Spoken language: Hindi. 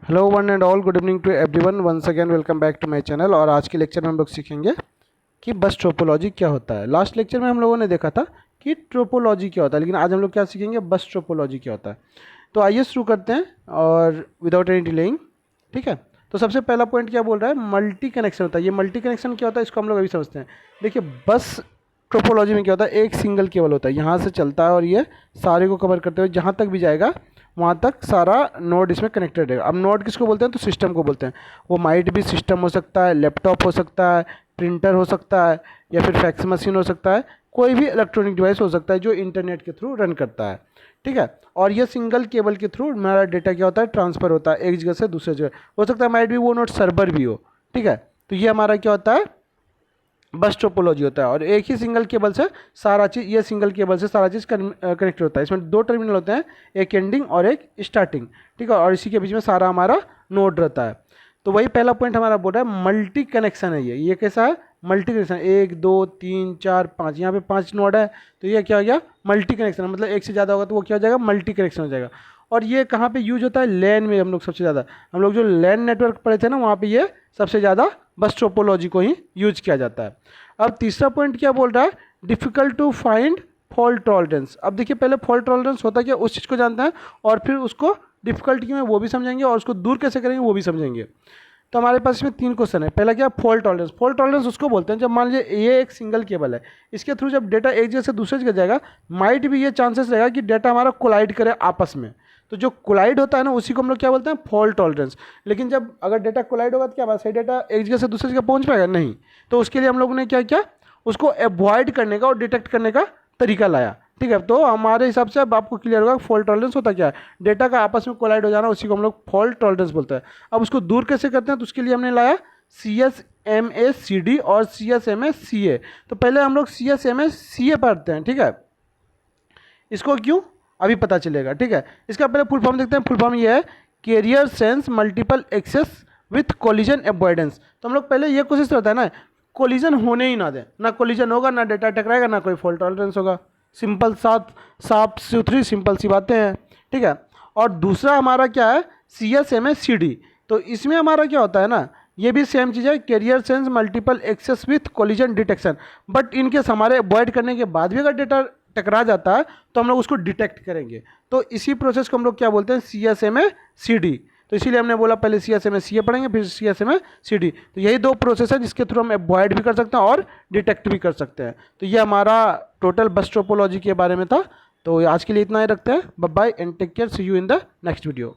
Hello one and all, good evening to everyone. Once again welcome back to my channel. और आज के लेक्चर में हम लोग सीखेंगे कि बस ट्रोपोलॉजी क्या होता है। लास्ट लेक्चर में हम लोगों ने देखा था कि ट्रोपोलॉजी क्या होता है, लेकिन आज हम लोग क्या सीखेंगे, बस ट्रोपोलॉजी क्या होता है। तो आइए शुरू करते हैं और विदाउट एनी डिलेइंग। ठीक है, तो सबसे पहला पॉइंट क्या बोल रहा है, मल्टी कनेक्शन होता है। ये मल्टी कनेक्शन क्या होता है, इसको हम लोग अभी समझते हैं। देखिए, बस ट्रोपोलॉजी में क्या होता है, एक सिंगल केबल होता है, यहाँ से चलता है और ये सारे को कवर करते हुए जहाँ तक भी जाएगा वहाँ तक सारा नोड इसमें कनेक्टेड है। अब नोड किसको बोलते हैं, तो सिस्टम को बोलते हैं। वो माइट भी सिस्टम हो सकता है, लैपटॉप हो सकता है, प्रिंटर हो सकता है, या फिर फैक्स मशीन हो सकता है, कोई भी इलेक्ट्रॉनिक डिवाइस हो सकता है जो इंटरनेट के थ्रू रन करता है। ठीक है, और ये सिंगल केबल के थ्रू हमारा डेटा क्या होता है, ट्रांसफ़र होता है एक जगह से दूसरे जगह। हो सकता है माइट भी वो नोड सर्वर भी हो। ठीक है, तो ये हमारा क्या होता है, बस टोपोलॉजी होता है। और एक ही सिंगल केबल से सारा चीज़, ये सिंगल केबल से सारा चीज़ कनेक्ट होता है। इसमें दो टर्मिनल होते हैं, एक एंडिंग और एक स्टार्टिंग। ठीक है, और इसी के बीच में सारा हमारा नोड रहता है। तो वही पहला पॉइंट हमारा बोल रहा है, मल्टी कनेक्शन है ये कैसा है, मल्टी कनेक्शन। 1 2 3 4 5, यहाँ पे 5 नोड है, तो ये क्या हो गया, मल्टी कनेक्शन। मतलब एक से ज़्यादा होगा तो वो क्या हो जाएगा, मल्टी कनेक्शन हो जाएगा। और ये कहाँ पे यूज होता है, लैन में। हम लोग सबसे ज़्यादा, हम लोग जो लैन नेटवर्क पढ़े थे ना, वहाँ पे ये सबसे ज़्यादा बस टोपोलॉजी को ही यूज किया जाता है। अब तीसरा पॉइंट क्या बोल रहा है, difficult to find fault tolerance. अब देखिए, पहले फॉल्ट टॉलरेंस होता क्या, उस चीज़ को जानते हैं, और फिर उसको डिफ़िकल्टी में वो भी समझेंगे, और उसको दूर कैसे करेंगे वो भी समझेंगे। तो हमारे पास इसमें 3 क्वेश्चन है। पहला क्या, फॉल्ट टॉलरेंस। फॉल्ट टॉलरेंस उसको बोलते हैं जब मान लीजिए ये एक सिंगल केबल है, इसके थ्रू जब डेटा एक जगह से दूसरे जगह जाएगा, माइट भी ये चांसेस रहेगा कि डेटा हमारा कोलाइड करे आपस में। तो जो कोलाइड होता है ना, उसी को हम लोग क्या बोलते हैं, फॉल्ट टॉलरेंस। लेकिन जब अगर डेटा कोलाइड होगा तो क्या बात, सही डेटा एक जगह से दूसरी जगह पहुंच पाएगा, नहीं। तो उसके लिए हम लोगों ने क्या किया, उसको अवॉइड करने का और डिटेक्ट करने का तरीका लाया। ठीक है, तो हमारे हिसाब से अब आपको क्लियर होगा फॉल्ट टॉलरेंस होता क्या है, डेटा का आपस में कोलाइड हो जाना, उसी को हम लोग फॉल्ट टॉलरेंस बोलते हैं। अब उसको दूर कैसे करते हैं, तो उसके लिए हमने लाया CSMA-CD और CSMA-CA। तो पहले हम लोग CSMA-CA पढ़ते हैं। ठीक है, इसको क्यों अभी पता चलेगा। ठीक है, इसका पहले फुल फॉर्म देखते हैं। फुल फॉर्म ये है, carrier sense multiple access with collision avoidance. तो हम लोग पहले ये कोशिश रहता है ना, कोलिजन होने ही ना दें, ना कोलिजन होगा, ना डेटा टकराएगा, ना कोई फॉल्ट टॉलरेंस होगा। सिंपल साफ सुथरी सिंपल सी बातें हैं। ठीक है, और दूसरा हमारा क्या है, CSMA-CD। तो इसमें हमारा क्या होता है ना, ये भी सेम चीज़ है, carrier sense multiple access with collision detection. But in case हमारे अवॉइड करने के बाद भी अगर डेटा टकरा जाता है तो हम लोग उसको डिटेक्ट करेंगे। तो इसी प्रोसेस को हम लोग क्या बोलते हैं, CSMA-CD। तो इसीलिए हमने बोला पहले CSMA-CA पढ़ेंगे, फिर CSMA-CD। तो यही दो प्रोसेस है जिसके थ्रू हम अवॉइड भी कर सकते हैं और डिटेक्ट भी कर सकते हैं। तो ये हमारा टोटल बस टोपोलॉजी के बारे में था। तो आज के लिए इतना ही रखते हैं। Bye bye and take care, see you in the next video.